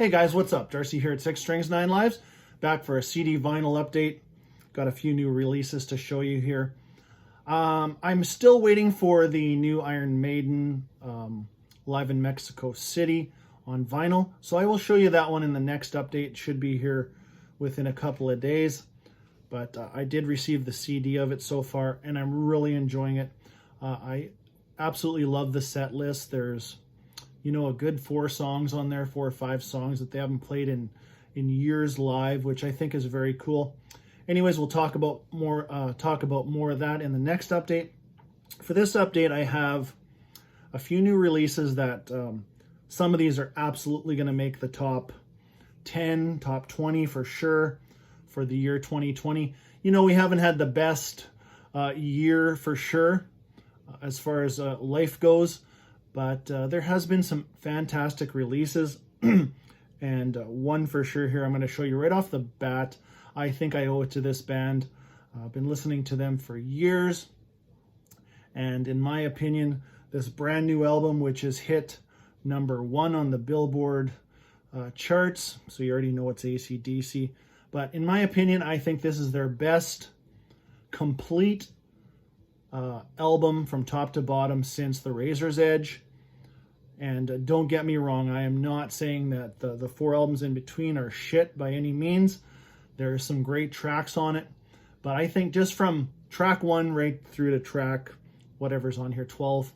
Hey guys, what's up? Darcy here at 6 Strings 9 Lives, back for a CD vinyl update. Got a few new releases to show you here. I'm still waiting for the new Iron Maiden live in Mexico City on vinyl, so I will show you that one in the next update. It should be here within a couple of days, but I did receive the CD of it so far, and I'm really enjoying it. I absolutely love the set list. There's a good 4 songs on there, 4 or 5 songs that they haven't played in years live, which I think is very cool. Anyways, we'll talk about more of that in the next update. For this update, I have a few new releases that some of these are absolutely going to make the top 10, top 20 for sure for the year 2020. We haven't had the best year for sure as far as life goes. But there has been some fantastic releases, and one for sure here I'm going to show you right off the bat. I think I owe it to this band. I've been listening to them for years, and in my opinion, this brand new album, which has hit #1 on the Billboard charts, so you already know it's AC/DC, but in my opinion, I think this is their best complete album from top to bottom since The Razor's Edge. And don't get me wrong, I am not saying that the 4 albums in between are shit by any means. There are some great tracks on it, but I think just from track 1 right through to track whatever's on here, 12,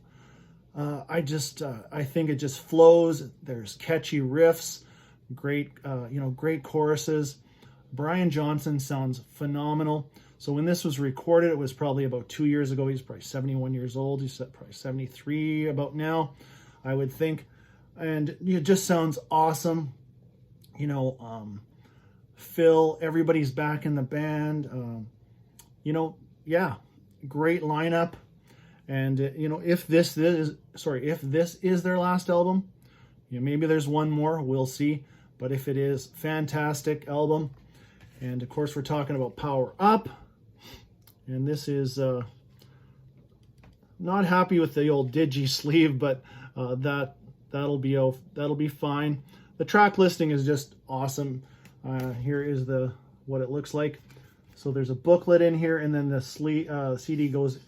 I think it just flows. There's catchy riffs, great choruses. Brian Johnson sounds phenomenal. So when this was recorded, it was probably about 2 years ago. He's probably 71 years old. He's probably 73 about now, I would think. And it just sounds awesome. Phil, everybody's back in the band. Great lineup. And if this is their last album, maybe there's one more, we'll see. But if it is, fantastic album. And of course, we're talking about Power Up. And this is not happy with the old digi sleeve, but that'll be fine. The track listing is just awesome. Here is what it looks like. So there's a booklet in here, and then the CD goes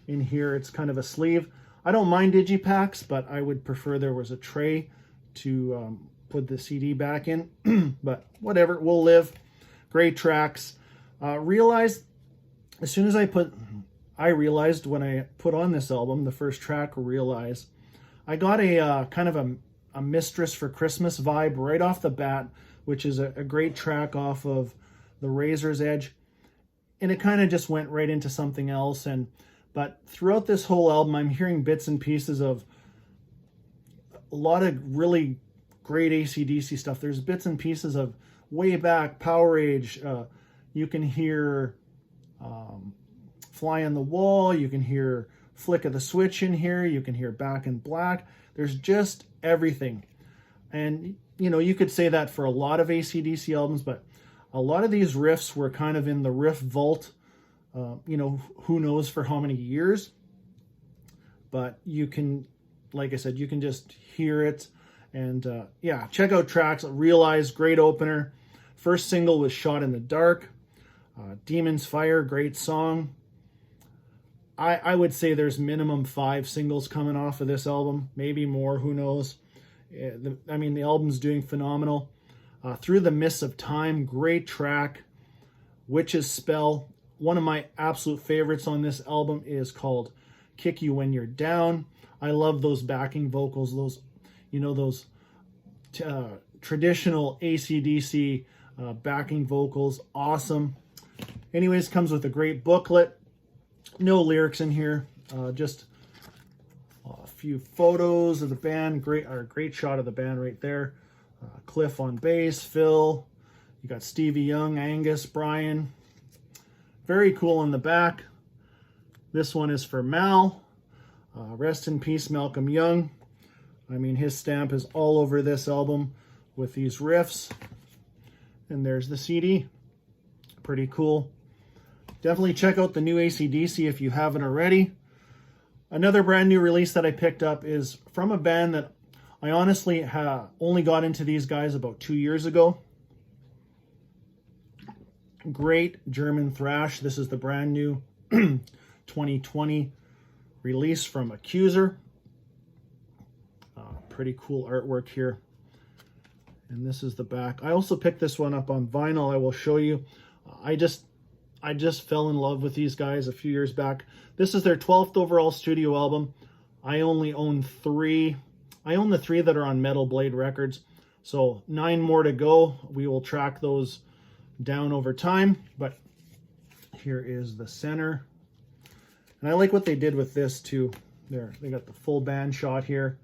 in here. It's kind of a sleeve. I don't mind digipacks, but I would prefer there was a tray to put the CD back in. But whatever, we'll live. Great tracks. Realized when I put on this album, the first track, Realize, I got a kind of a Mistress for Christmas vibe right off the bat, which is a great track off of The Razor's Edge. And it kind of just went right into something else. But throughout this whole album, I'm hearing bits and pieces of a lot of really great AC/DC stuff. There's bits and pieces of way back, Power Age. You can hear Fly on the Wall. You can hear Flick of the Switch in here. You can hear Back in Black. There's just everything. And, you could say that for a lot of AC/DC albums, but a lot of these riffs were kind of in the riff vault, who knows for how many years. But you can, like I said, you can just hear it. And check out tracks. Realize, great opener. First single was Shot in the Dark. Demon's Fire, great song. I would say there's minimum 5 singles coming off of this album, maybe more, who knows. The album's doing phenomenal. Through the Mists of Time, great track. Witch's Spell, one of my absolute favorites on this album is called Kick You When You're Down. I love those backing vocals, those traditional AC/DC backing vocals, awesome. Anyways, comes with a great booklet. No lyrics in here, just a few photos of the band. Great shot of the band right there. Cliff on bass, Phil. You got Stevie Young, Angus, Brian. Very cool in the back. This one is for Mal. Rest in peace, Malcolm Young. His stamp is all over this album with these riffs. And there's the CD. Pretty cool. Definitely check out the new AC/DC if you haven't already. Another brand new release that I picked up is from a band that I honestly only got into these guys about 2 years ago. Great German thrash. This is the brand new 2020 release from Accuser. Pretty cool artwork here. And this is the back. I also picked this one up on vinyl. I will show you. I just fell in love with these guys a few years back. This is their 12th overall studio album. I only own 3. I own the 3 that are on Metal Blade Records. So 9 more to go. We will track those down over time. But here is the center. And I like what they did with this too. There, they got the full band shot here.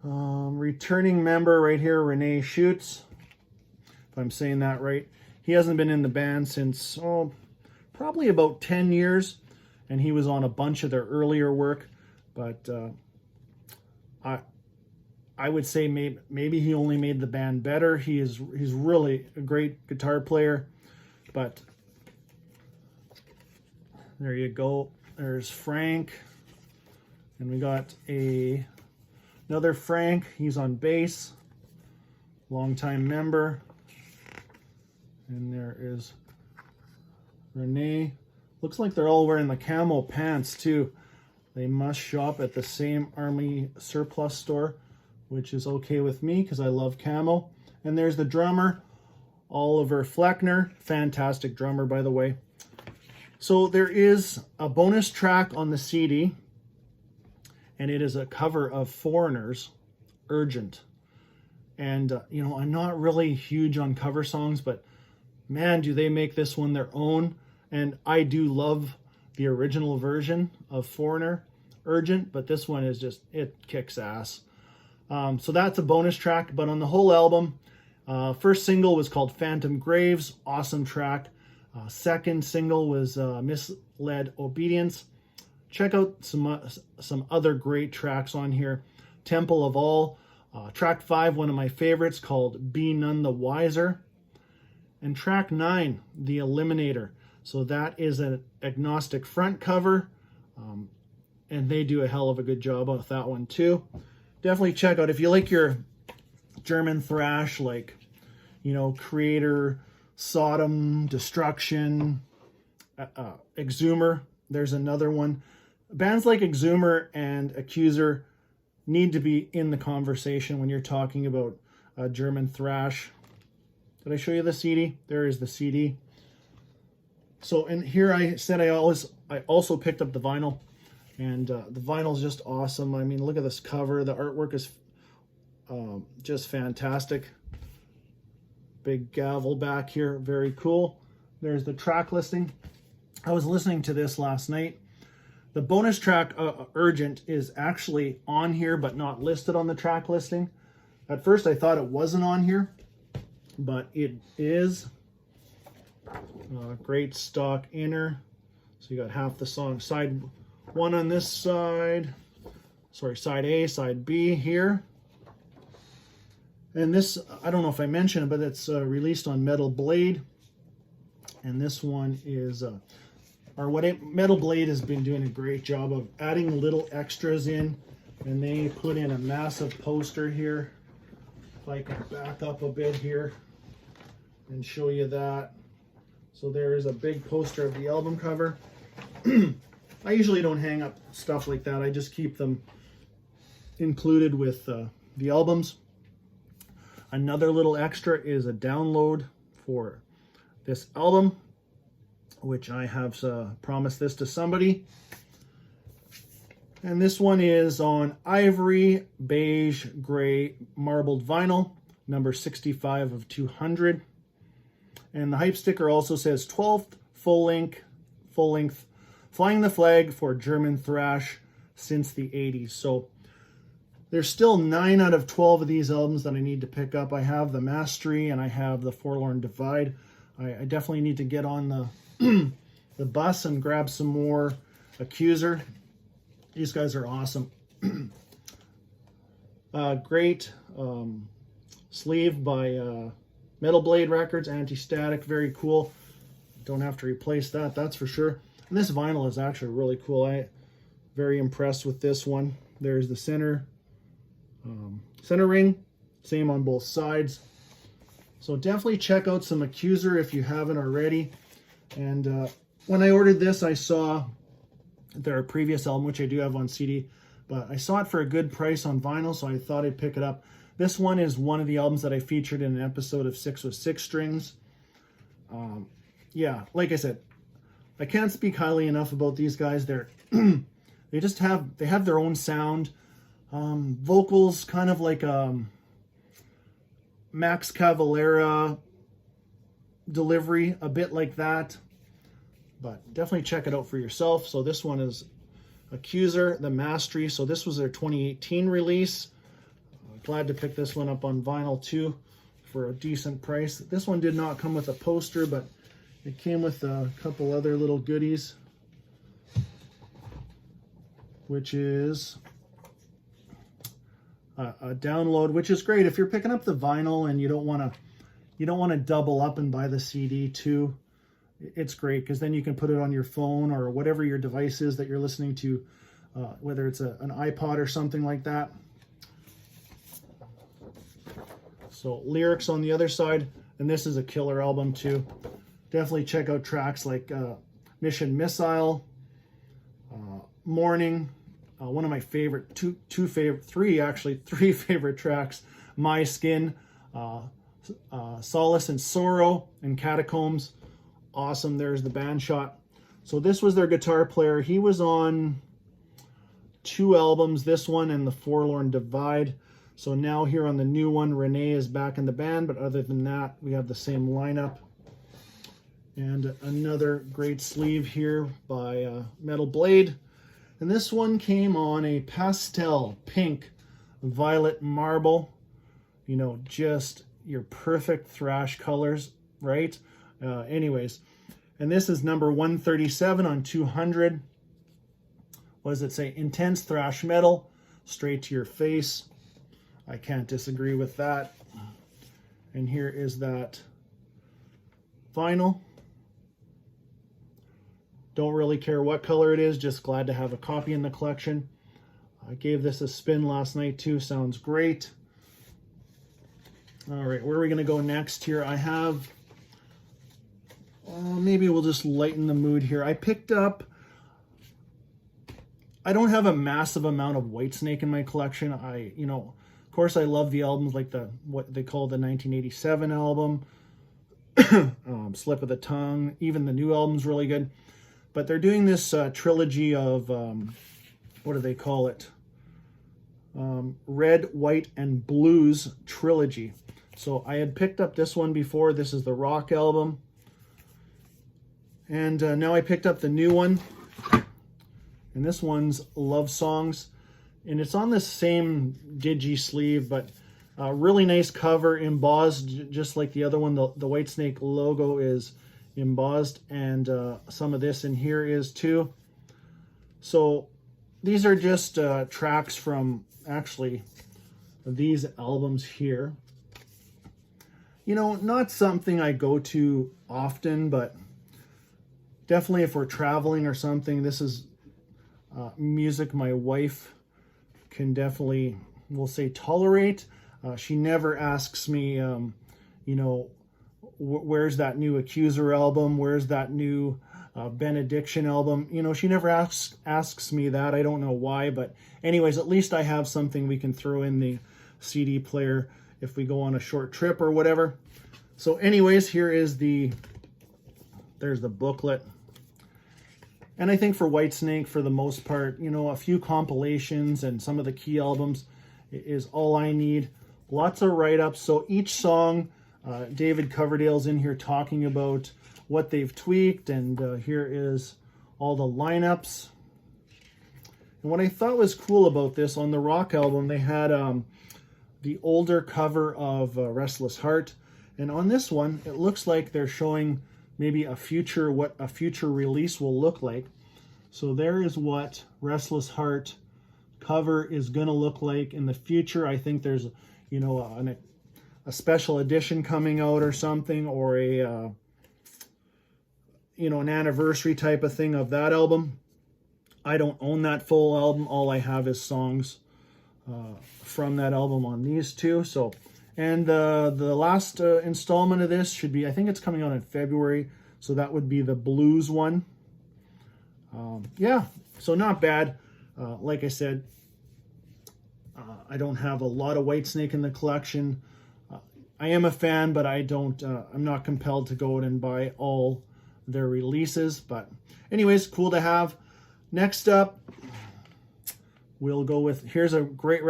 Returning member right here, Renee Schutz, if I'm saying that right. He hasn't been in the band since, probably about 10 years, and he was on a bunch of their earlier work, but I would say maybe he only made the band better. He's really a great guitar player, but there you go. There's Frank, and we got another Frank. He's on bass, longtime member. And there is Renee. Looks like they're all wearing the camo pants too. They must shop at the same Army surplus store, which is okay with me because I love camo. And there's the drummer, Oliver Fleckner. Fantastic drummer, by the way. So there is a bonus track on the CD, and it is a cover of Foreigner's Urgent. And, you know, I'm not really huge on cover songs, but man, do they make this one their own. And I do love the original version of Foreigner Urgent, but this one is just, it kicks ass. So that's a bonus track, but on the whole album, first single was called Phantom Graves, awesome track. Second single was Misled Obedience. Check out some other great tracks on here. Temple of All, track 5, one of my favorites, called Be None the Wiser. And track 9, The Eliminator. So that is an agnostic front cover, and they do a hell of a good job with that one too. Definitely check out, if you like your German thrash, like, you know, Creator, Sodom, Destruction, Exhumer, there's another one. Bands like Exhumer and Accuser need to be in the conversation when you're talking about German thrash. Did I show you the CD? There is the CD. So, and here I said I also picked up the vinyl, and the vinyl is just awesome. I mean, look at this cover. The artwork is just fantastic. Big gavel back here, very cool. There's the track listing. I was listening to this last night. The bonus track, Urgent, is actually on here, but not listed on the track listing. At first, I thought it wasn't on here, but it is. Great stock inner. So you got half the song. Side 1 on this side. Sorry, side A, side B here. And this, I don't know if I mentioned it, but it's released on Metal Blade. And this one is, Metal Blade has been doing a great job of adding little extras in. And they put in a massive poster here. If I can back up a bit here and show you that. So there is a big poster of the album cover. I usually don't hang up stuff like that. I just keep them included with the albums. Another little extra is a download for this album, which I have promised this to somebody. And this one is on ivory, beige, gray, marbled vinyl, number 65 of 200. And the hype sticker also says 12th full length, flying the flag for German thrash since the 80s. So there's still 9 out of 12 of these albums that I need to pick up. I have the Mastery and I have the Forlorn Divide. I definitely need to get on the the bus and grab some more Accuser. These guys are awesome. Great sleeve by Metal Blade Records, anti-static, very cool. Don't have to replace that, that's for sure. And this vinyl is actually really cool. I'm very impressed with this one. There's the center center ring, same on both sides. So definitely check out some Accuser if you haven't already. And when I ordered this, I saw their previous album, which I do have on CD, but I saw it for a good price on vinyl, so I thought I'd pick it up. This one is one of the albums that I featured in an episode of 6 with 6 Strings. Yeah, like I said, I can't speak highly enough about these guys. They're they have their own sound. Vocals kind of like Max Cavalera delivery, a bit like that. But definitely check it out for yourself. So this one is Accuser, the Mastery. So this was their 2018 release. Glad to pick this one up on vinyl too for a decent price. This one did not come with a poster, but it came with a couple other little goodies, which is a download, which is great if you're picking up the vinyl and you don't want to double up and buy the CD too. It's great because then you can put it on your phone or whatever your device is that you're listening to, whether it's an iPod or something like that. So lyrics on the other side, and this is a killer album too. Definitely check out tracks like Mission Missile, Morning, one of my favorite, three favorite tracks, My Skin, Solace and Sorrow, and Catacombs. Awesome. There's the band shot. So this was their guitar player. He was on 2 albums, this one and The Forlorn Divide. So now here on the new one, Renee is back in the band, but other than that, we have the same lineup. And another great sleeve here by Metal Blade. And this one came on a pastel pink violet marble. You know, just your perfect thrash colors, right? Anyways, and this is number 137 on 200. What does it say? Intense thrash metal, straight to your face. I can't disagree with that. And here is that vinyl. Don't really care what color it is, just glad to have a copy in the collection. I gave this a spin last night too, sounds great. All right, where are we gonna go next here? I have, maybe we'll just lighten the mood here. I picked up, I don't have a massive amount of Whitesnake in my collection. Of course I love the albums like what they call the 1987 album, Slip of the Tongue, even the new album's really good. But they're doing this trilogy of, what do they call it? Red, White, and Blues trilogy. So I had picked up this one before. This is the rock album. And now I picked up the new one. And this one's Love Songs. And it's on the same digi sleeve, but really nice cover, embossed, just like the other one. The Whitesnake logo is embossed, and some of this in here is too. So these are just tracks from actually these albums here. You know, not something I go to often, but definitely if we're traveling or something, this is music my wife can definitely, we'll say, tolerate. She never asks me, where's that new Accuser album? Where's that new Benediction album? You know, she never asks me that. I don't know why, but anyways, at least I have something we can throw in the CD player if we go on a short trip or whatever. So anyways, there's the booklet. And I think for Whitesnake, for the most part, a few compilations and some of the key albums is all I need. Lots of write-ups. So each song, David Coverdale's in here talking about what they've tweaked, and here is all the lineups. And what I thought was cool about this, on the rock album, they had the older cover of Restless Heart. And on this one, it looks like they're showing maybe what a future release will look like. So there is what Restless Heart cover is going to look like in the future. I think there's, a special edition coming out or something, or an anniversary type of thing of that album. I don't own that full album. All I have is songs from that album on these two. So, and the last installment of this should be, I think it's coming out in February, so that would be the blues one. Yeah, so not bad. Like I said, I don't have a lot of Whitesnake in the collection. I am a fan, but I'm not compelled to go out and buy all their releases. But anyways, cool to have. Next up, we'll go with, here's a great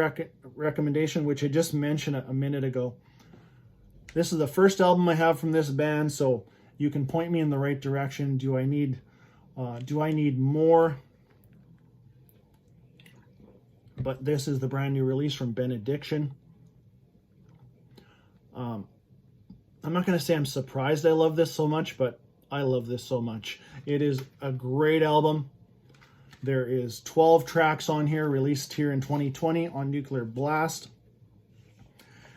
recommendation, which I just mentioned a minute ago. This is the first album I have from this band, so you can point me in the right direction. Do I need more? But this is the brand new release from Benediction. I'm not going to say I'm surprised I love this so much, but I love this so much. It is a great album. There is 12 tracks on here, released here in 2020 on Nuclear Blast.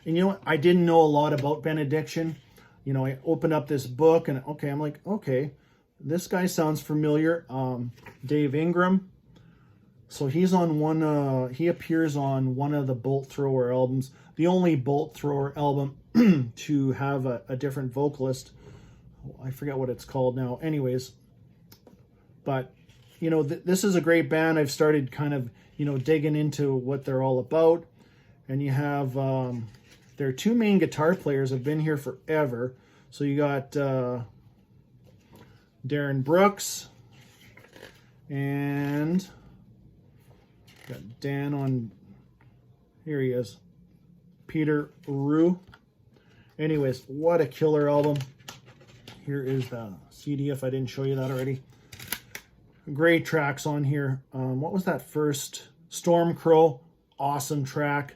And you know what? I didn't know a lot about Benediction. You know, I opened up this book and okay, I'm like, okay, this guy sounds familiar. Dave Ingram. So he's on one, he appears on one of the Bolt Thrower albums, the only Bolt Thrower album to have a different vocalist. I forget what it's called now. Anyways, but you know, this is a great band. I've started kind of, you know, digging into what they're all about. And you have, their two main guitar players have been here forever. So you got Darren Brooks and got Dan on, here he is, Peter Rue. Anyways, what a killer album. Here is the CD if I didn't show you that already. Great tracks on here. What was that first? Storm Crow, awesome track.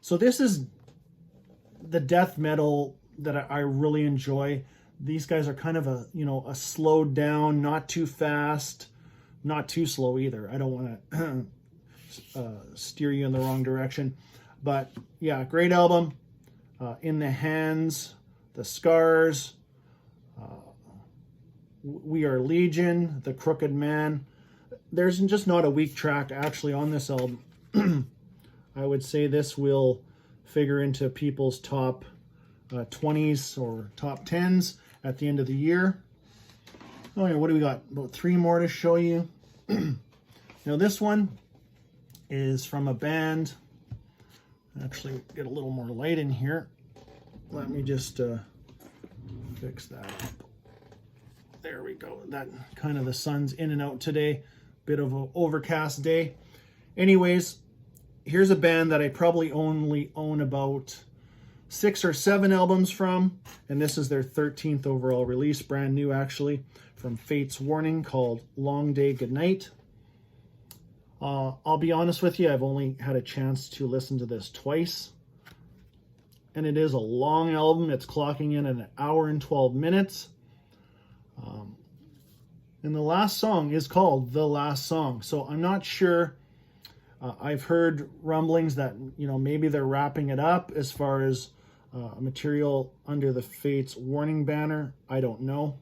So this is the death metal that I really enjoy. These guys are kind of a, you know, a slowed down, not too fast, not too slow either. I don't want to steer you in the wrong direction. But yeah, great album. In the Hands, The Scars, We Are Legion, The Crooked Man. There's just not a weak track actually on this album. I would say this will figure into people's top 20s or top 10s at the end of the year. Oh yeah, what do we got? About 3 more to show you. Now this one is from a band. Actually, get a little more light in here. Let me just fix that up. There we go. That kind of, the sun's in and out today. Bit of an overcast day. Anyways, here's a band that I probably only own about 6 or 7 albums from, and this is their 13th overall release, brand new actually, from Fate's Warning, called Long Day Goodnight. I'll be honest with you, I've only had a chance to listen to this twice, and it is a long album. It's clocking in at 1 hour and 12 minutes. And the last song is called The Last Song, so I'm not sure. I've heard rumblings that, you know, maybe they're wrapping it up as far as material under the Fate's Warning banner. I don't know.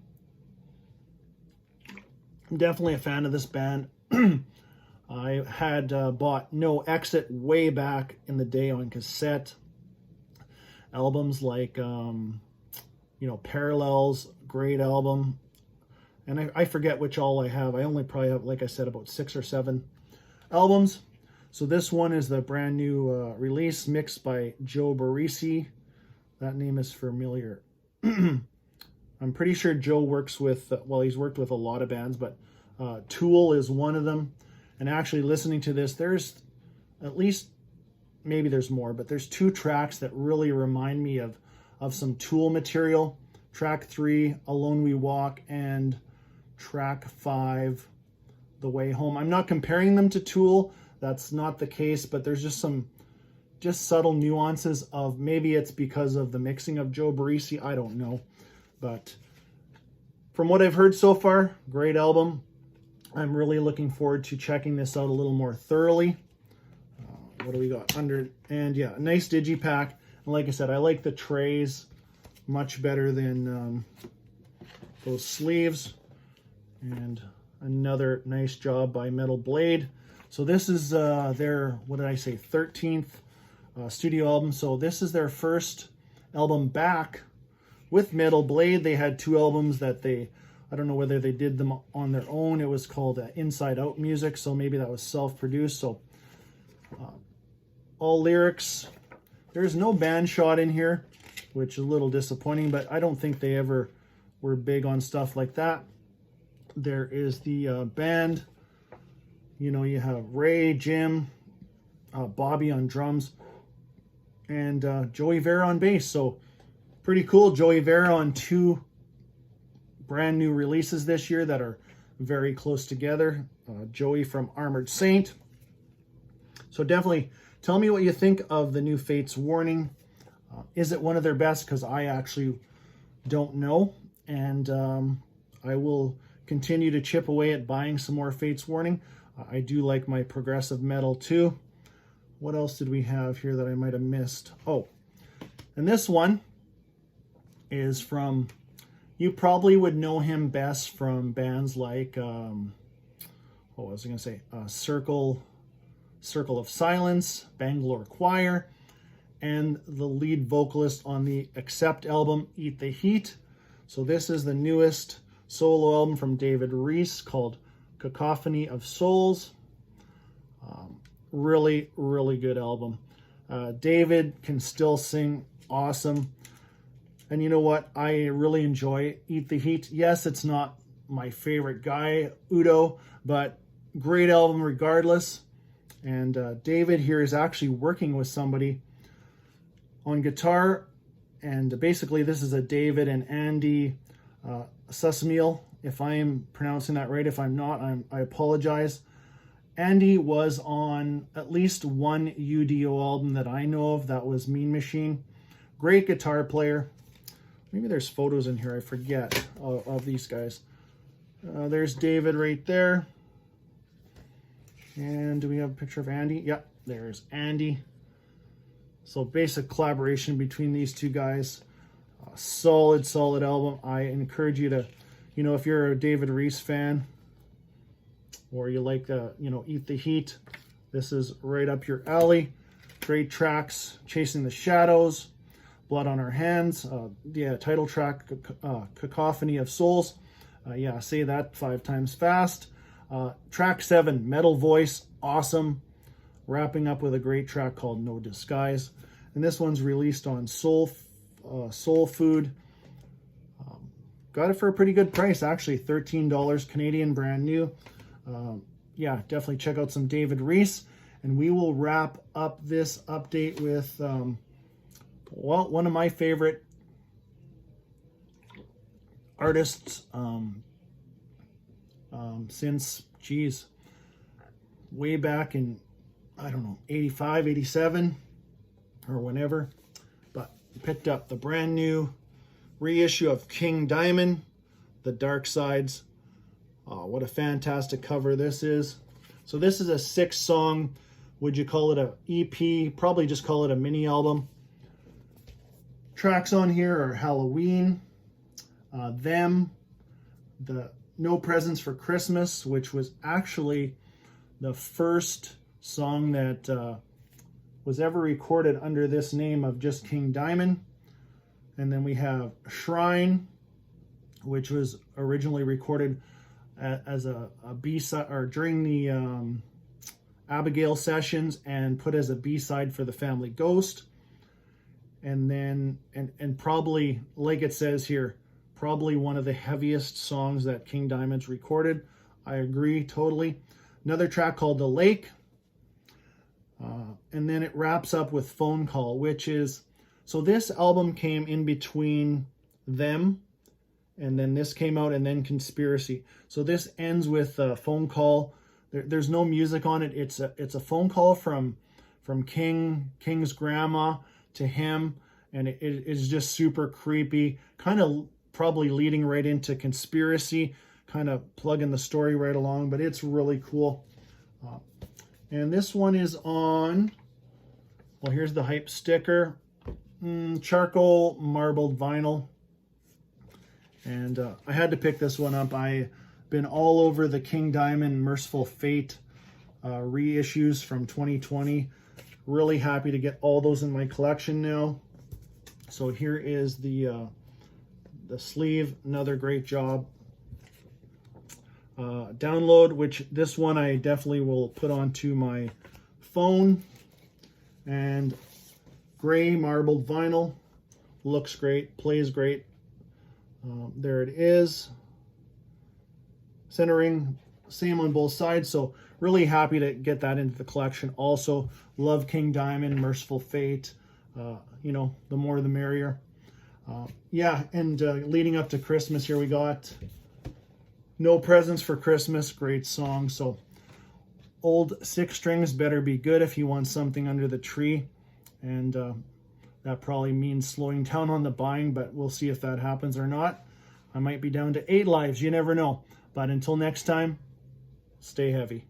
I'm definitely a fan of this band. I had bought No Exit way back in the day on cassette. Albums like, you know, Parallels, great album. And I forget which all I have. I only probably have, like I said, about 6 or 7 albums. So this one is the brand new release, mixed by Joe Barresi. That name is familiar. I'm pretty sure Joe works with, well, he's worked with a lot of bands, but Tool is one of them. And actually listening to this, there's at least, maybe there's more, but there's 2 tracks that really remind me of some Tool material. Track 3, Alone We Walk, and track 5, The Way Home. I'm not comparing them to Tool. That's not the case, but there's just some subtle nuances of, maybe it's because of the mixing of Joe Barresi. I don't know. But from what I've heard so far, great album. I'm really looking forward to checking this out a little more thoroughly. What do we got under? And yeah, nice digipack. And like I said, I like the trays much better than those sleeves. And another nice job by Metal Blade. So this is their, what did I say, 13th studio album. So this is their first album back with Metal Blade. They had 2 albums that I don't know whether they did them on their own. It was called Inside Out Music, so maybe that was self-produced. So all lyrics. There's no band shot in here, which is a little disappointing, but I don't think they ever were big on stuff like that. There is the band. You know, you have Ray, Jim, Bobby on drums, and Joey Vera on bass. So pretty cool. Joey Vera on 2 brand new releases this year that are very close together. Joey from Armored Saint. So definitely tell me what you think of the new Fates Warning. Is it one of their best? Because I actually don't know. And I will continue to chip away at buying some more Fates Warning. I do like my progressive metal too. What else did we have here that I might have missed? Oh, and this one is from, you probably would know him best from bands like, what was I going to say? Circle of Silence, Bangalore Choir, and the lead vocalist on the Accept album, Eat the Heat. So this is the newest solo album from David Reese called Cacophony of Souls. Really, really good album. David can still sing awesome. And you know what? I really enjoy Eat the Heat. Yes, it's not my favorite guy, Udo, but great album regardless. And David here is actually working with somebody on guitar. And basically this is a David and Andy Sussamiel. If I am pronouncing that right, if I'm not, I apologize. Andy was on at least one UDO album that I know of. That was Mean Machine. Great guitar player. Maybe there's photos in here. I forget of these guys. There's David right there. And do we have a picture of Andy? Yep, there's Andy. So basic collaboration between these 2 guys. Solid album. I encourage you to, you know, if you're a David Reese fan, or you like you know, Eat the Heat, this is right up your alley. Great tracks: Chasing the Shadows, Blood on Our Hands, title track, Cacophony of Souls. Yeah, say that 5 times fast. Track 7, Metal Voice, awesome. Wrapping up with a great track called No Disguise. And this one's released on Soul Food. Got it for a pretty good price, actually, $13 Canadian, brand new. Yeah, definitely check out some David Reese. And we will wrap up this update with, well, one of my favorite artists since, geez, way back in, I don't know, 85, 87, or whenever. But picked up the brand new reissue of King Diamond, The Dark Sides. What a fantastic cover this is. So this is a 6-song, would you call it a EP? Probably just call it a mini album. Tracks on here are Halloween, Them, the No Presents for Christmas, which was actually the first song that was ever recorded under this name of just King Diamond. And then we have Shrine, which was originally recorded as a B-side, or during the Abigail sessions, and put as a B-side for The Family Ghost. And then, and probably, like it says here, probably one of the heaviest songs that King Diamond's recorded. I agree totally. Another track called The Lake. And then it wraps up with Phone Call, which is, so this album came in between Them, and then this came out, and then Conspiracy. So this ends with Phone Call. There's no music on it. It's a phone call from King's grandma to him, and it is just super creepy, kind of probably leading right into Conspiracy, kind of plugging the story right along, but it's really cool. And this one is on, well, here's the hype sticker, charcoal marbled vinyl. And I had to pick this one up. I've been all over the King Diamond Merciful Fate reissues from 2020. Really happy to get all those in my collection now. So here is the sleeve, another great job. Download, which this one I definitely will put onto my phone. And gray marbled vinyl, looks great, plays great. There it is. Centering, same on both sides, so really happy to get that into the collection. Also, love King Diamond, Merciful Fate. You know, the more the merrier. Yeah, and leading up to Christmas here, we got No Presents for Christmas, great song. So old 6 strings better be good if you want something under the tree. And that probably means slowing down on the buying, but we'll see if that happens or not. I might be down to 8 lives, you never know. But until next time, stay heavy.